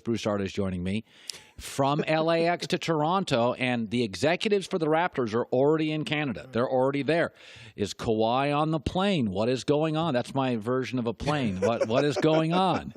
Broussard is joining me from LAX to Toronto, and the executives for the Raptors are already in Canada. They're already there. Is Kawhi on the plane? What is going on? That's my version of a plane. What is going on?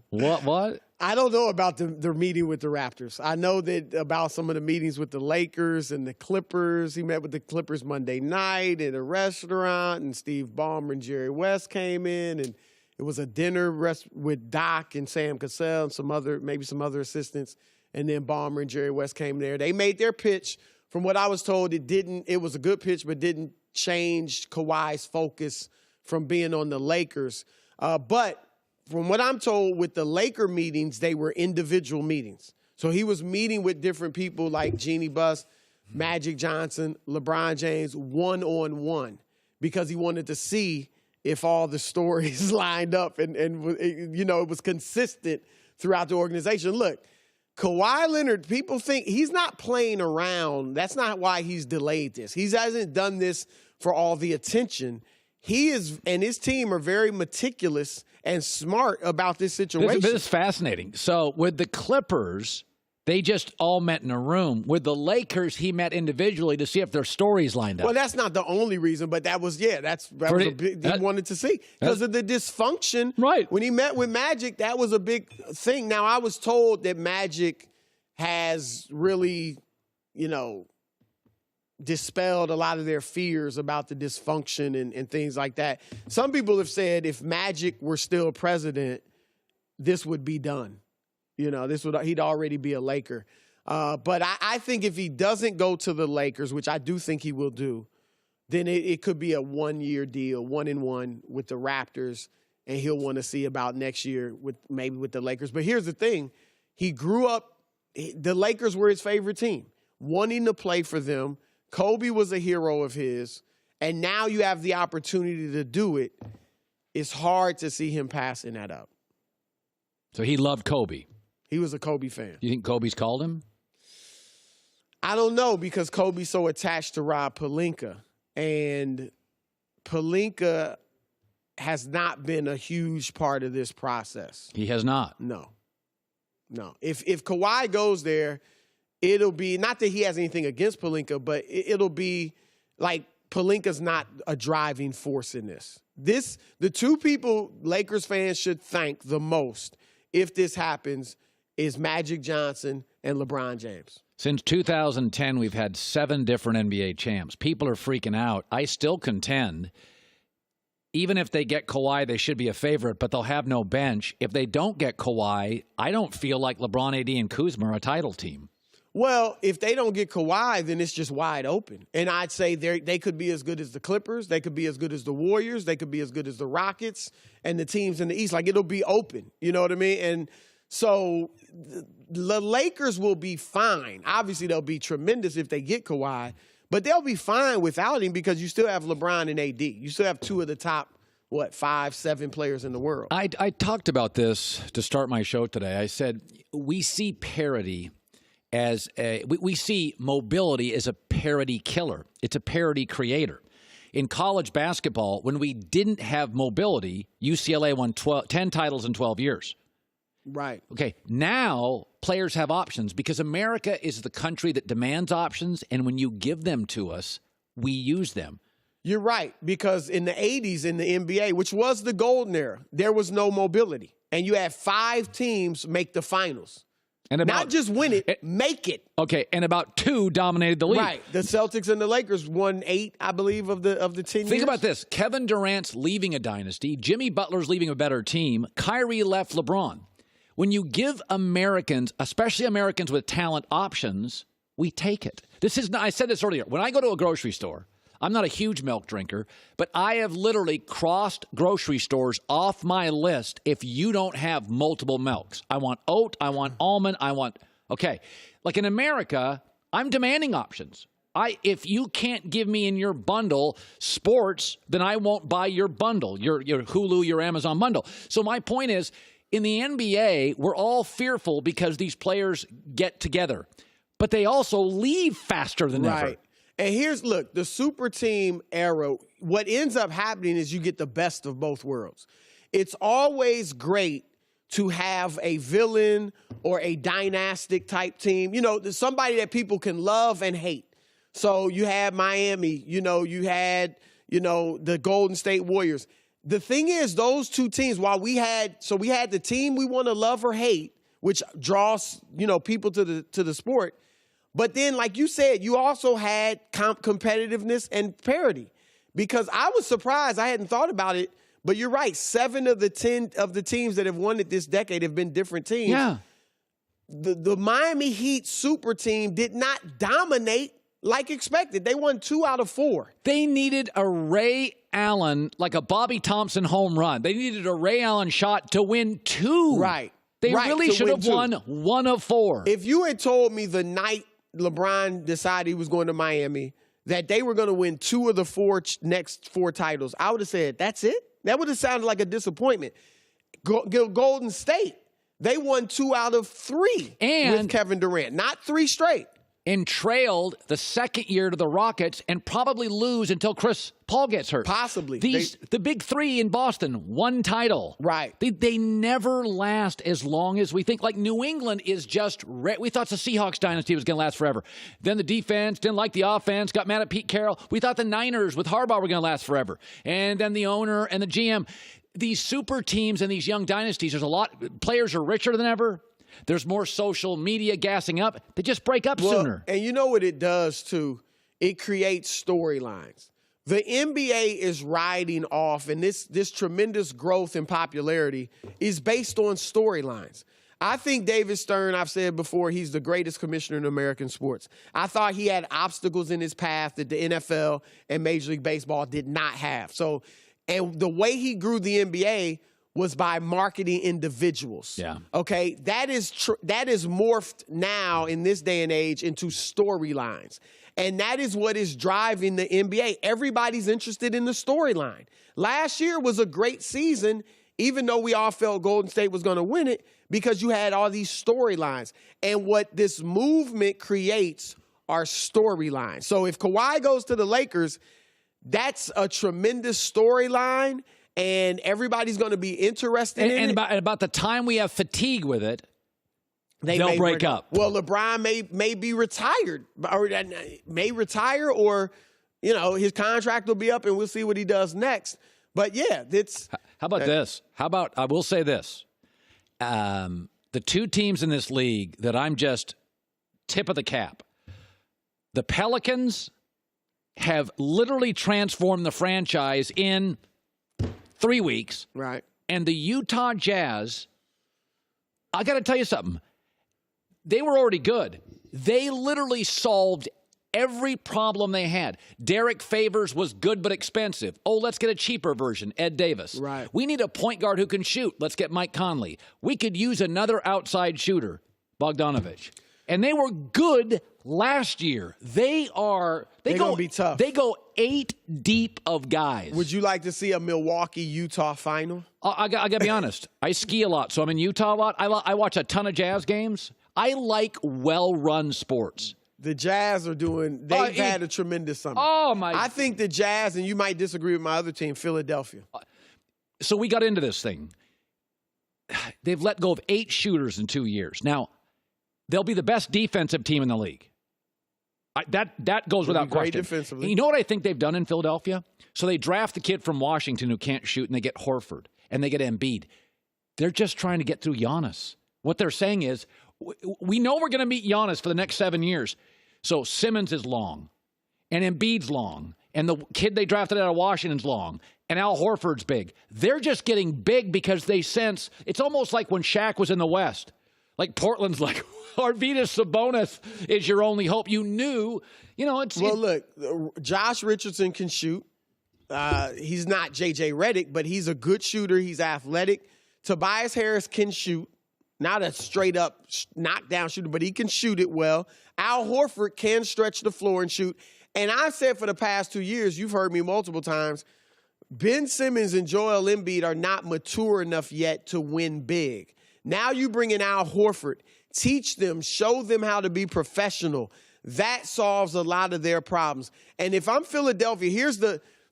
What? I don't know about the meeting with the Raptors. I know that about some of the meetings with the Lakers and the Clippers. He met with the Clippers Monday night at a restaurant, and Steve Ballmer and Jerry West came in, and it was a dinner with Doc and Sam Cassell and maybe some other assistants. And then Ballmer and Jerry West came there. They made their pitch. From what I was told, it was a good pitch, but didn't change Kawhi's focus from being on the Lakers. But from what I'm told, with the Laker meetings, they were individual meetings. So he was meeting with different people like Jeannie Buss, Magic Johnson, LeBron James, one-on-one, because he wanted to see if all the stories lined up and you know, it was consistent throughout the organization. Look, Kawhi Leonard, people think he's not playing around. That's not why he's delayed this. He hasn't done this for all the attention. He is, and his team are very meticulous and smart about this situation. This is fascinating. So with the Clippers, they just all met in a room. With the Lakers, he met individually to see if their stories lined up. Well, that's not the only reason, but that was he wanted to see because of the dysfunction. Right. When he met with Magic, that was a big thing. Now, I was told that Magic has really, you know, dispelled a lot of their fears about the dysfunction and things like that. Some people have said if Magic were still president, this would be done. You know, he'd already be a Laker. But I think if he doesn't go to the Lakers, which I do think he will do, then it could be a one-year deal, 1-1 with the Raptors, and he'll want to see about next year maybe with the Lakers. But here's the thing. He grew up, the Lakers were his favorite team, wanting to play for them. Kobe was a hero of his, and now you have the opportunity to do it. It's hard to see him passing that up. So he loved Kobe. He was a Kobe fan. You think Kobe's called him? I don't know, because Kobe's so attached to Rob Pelinka. And Pelinka has not been a huge part of this process. He has not. No. If Kawhi goes there, it'll be, not that he has anything against Pelinka, but it'll be like Pelinka's not a driving force in this. The two people Lakers fans should thank the most if this happens is Magic Johnson and LeBron James. Since 2010, we've had 7 different NBA champs. People are freaking out. I still contend, even if they get Kawhi, they should be a favorite, but they'll have no bench. If they don't get Kawhi, I don't feel like LeBron, AD, and Kuzma are a title team. Well, if they don't get Kawhi, then it's just wide open. And I'd say they could be as good as the Clippers. They could be as good as the Warriors. They could be as good as the Rockets and the teams in the East. Like, it'll be open. You know what I mean? And so the Lakers will be fine. Obviously, they'll be tremendous if they get Kawhi, but they'll be fine without him because you still have LeBron and AD. You still have 2 of the top, 5, 7 players in the world. I talked about this to start my show today. I said we see parity as we see mobility as a parity killer. It's a parity creator. In college basketball, when we didn't have mobility, UCLA won 10 titles in 12 years. Right. Okay, now players have options because America is the country that demands options, and when you give them to us, we use them. You're right, because in the 80s in the NBA, which was the golden era, there was no mobility. And you had 5 teams make the finals. And not just win it, make it. Okay, and about 2 dominated the league. Right. The Celtics and the Lakers won 8, I believe, of the 10 years. Think about this. Kevin Durant's leaving a dynasty. Jimmy Butler's leaving a better team. Kyrie left LeBron. When you give Americans, especially Americans with talent, options, we take it. This is not, I said this earlier. When I go to a grocery store, I'm not a huge milk drinker, but I have literally crossed grocery stores off my list if you don't have multiple milks. I want oat, I want almond, okay. Like in America, I'm demanding options. If you can't give me in your bundle sports, then I won't buy your bundle, your Hulu, your Amazon bundle. So my point is, in the NBA, we're all fearful because these players get together, but they also leave faster than ever. And look, the super team era, what ends up happening is you get the best of both worlds. It's always great to have a villain or a dynastic type team. You know, there's somebody that people can love and hate. So you had Miami, you had, the Golden State Warriors. The thing is, those two teams, while we had the team we want to love or hate, which draws, people to the sport. But then, like you said, you also had competitiveness and parity. Because I was surprised, I hadn't thought about it, but you're right. 7 of the 10 of the teams that have won it this decade have been different teams. Yeah. The Miami Heat super team did not dominate like expected. They won 2 out of 4. They needed a Ray Allen, like a Bobby Thompson home run. They needed a Ray Allen shot to win 2. Right. They really should have won 1 of 4. If you had told me the night LeBron decided he was going to Miami that they were going to win 2 of the next 4 titles, I would have said, that's it? That would have sounded like a disappointment. Golden State, they won 2 out of 3 with Kevin Durant, not 3 straight. And trailed the second year to the Rockets and probably lose until Chris Paul gets hurt. Possibly. The big 3 in Boston, 1 title. Right. They never last as long as we think. Like New England is just, we thought the Seahawks dynasty was going to last forever. Then the defense didn't like the offense, got mad at Pete Carroll. We thought the Niners with Harbaugh were going to last forever. And then the owner and the GM. These super teams and these young dynasties, there's a lot, players are richer than ever. There's more social media gassing up. They just break up sooner. And you know what it does, too? It creates storylines. The NBA is riding off, and this tremendous growth in popularity is based on storylines. I think David Stern, I've said before, he's the greatest commissioner in American sports. I thought he had obstacles in his path that the NFL and Major League Baseball did not have. So, and the way he grew the NBA was by marketing individuals. Yeah. Okay, that is morphed now in this day and age into storylines. And that is what is driving the NBA. Everybody's interested in the storyline. Last year was a great season, even though we all felt Golden State was going to win it, because you had all these storylines. And what this movement creates are storylines. So if Kawhi goes to the Lakers, that's a tremendous storyline. And everybody's going to be interested in it. And about the time we have fatigue with it, they'll may break up. Well, LeBron may be retired, or may retire, or his contract will be up, and we'll see what he does next. But yeah, it's. How about this? How about I will say this: the 2 teams in this league that I'm just tip of the cap. The Pelicans have literally transformed the franchise in 3 weeks. Right. And the Utah Jazz, I got to tell you something. They were already good. They literally solved every problem they had. Derek Favors was good but expensive. Oh, let's get a cheaper version, Ed Davis. Right. We need a point guard who can shoot. Let's get Mike Conley. We could use another outside shooter, Bogdanovich. And they were good last year. They're going to be tough. They go 8 deep of guys. Would you like to see a Milwaukee-Utah final? I got to be honest. I ski a lot, so I'm in Utah a lot. I watch a ton of Jazz games. I like well-run sports. The Jazz are they've had a tremendous summer. Oh, my. I think the Jazz, and you might disagree with my other team, Philadelphia. So we got into this thing. They've let go of 8 shooters in 2 years. Now, they'll be the best defensive team in the league. That goes without question. Great defensively. You know what I think they've done in Philadelphia? So they draft the kid from Washington who can't shoot, and they get Horford, and they get Embiid. They're just trying to get through Giannis. What they're saying is, we know we're going to meet Giannis for the next 7 years. So Simmons is long, and Embiid's long, and the kid they drafted out of Washington's long, and Al Horford's big. They're just getting big because they sense, it's almost like when Shaq was in the West. Like Portland's like, Arvydas Sabonis is your only hope. You knew, it's... Well, look, Josh Richardson can shoot. He's not J.J. Redick, but he's a good shooter. He's athletic. Tobias Harris can shoot. Not a straight-up knockdown shooter, but he can shoot it well. Al Horford can stretch the floor and shoot. And I've said for the past 2 years, you've heard me multiple times, Ben Simmons and Joel Embiid are not mature enough yet to win big. Now you bring in Al Horford. Teach them, show them how to be professional. That solves a lot of their problems. And if I'm Philadelphia,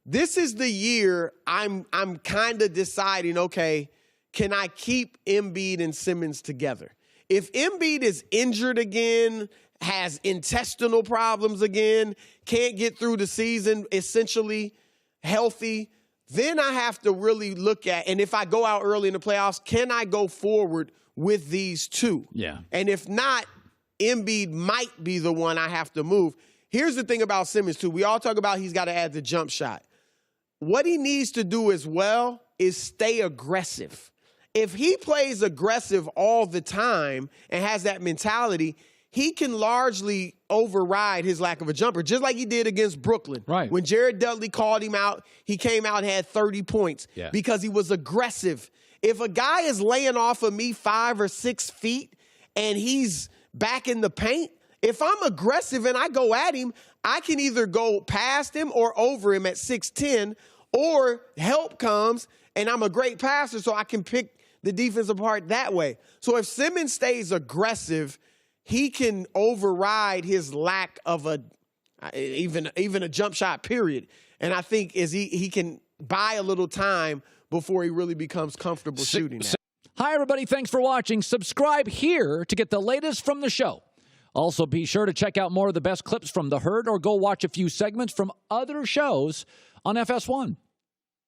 this is the year I'm kind of deciding, okay, can I keep Embiid and Simmons together? If Embiid is injured again, has intestinal problems again, can't get through the season essentially healthy, then I have to really look at, and if I go out early in the playoffs, can I go forward with these two? Yeah. And if not, Embiid might be the one I have to move. Here's the thing about Simmons, too. We all talk about he's got to add the jump shot. What he needs to do as well is stay aggressive. If he plays aggressive all the time and has that mentality, he can largely override his lack of a jumper, just like he did against Brooklyn. Right. When Jared Dudley called him out, he came out and had 30 points because he was aggressive. If a guy is laying off of me 5 or 6 feet and he's back in the paint, if I'm aggressive and I go at him, I can either go past him or over him at 6'10", or help comes and I'm a great passer so I can pick the defense apart that way. So if Simmons stays aggressive, he can override his lack of even a jump shot, period. And I think he can buy a little time before he really becomes comfortable shooting that. Hi, everybody. Thanks for watching. Subscribe here to get the latest from the show. Also, be sure to check out more of the best clips from The Herd or go watch a few segments from other shows on FS1.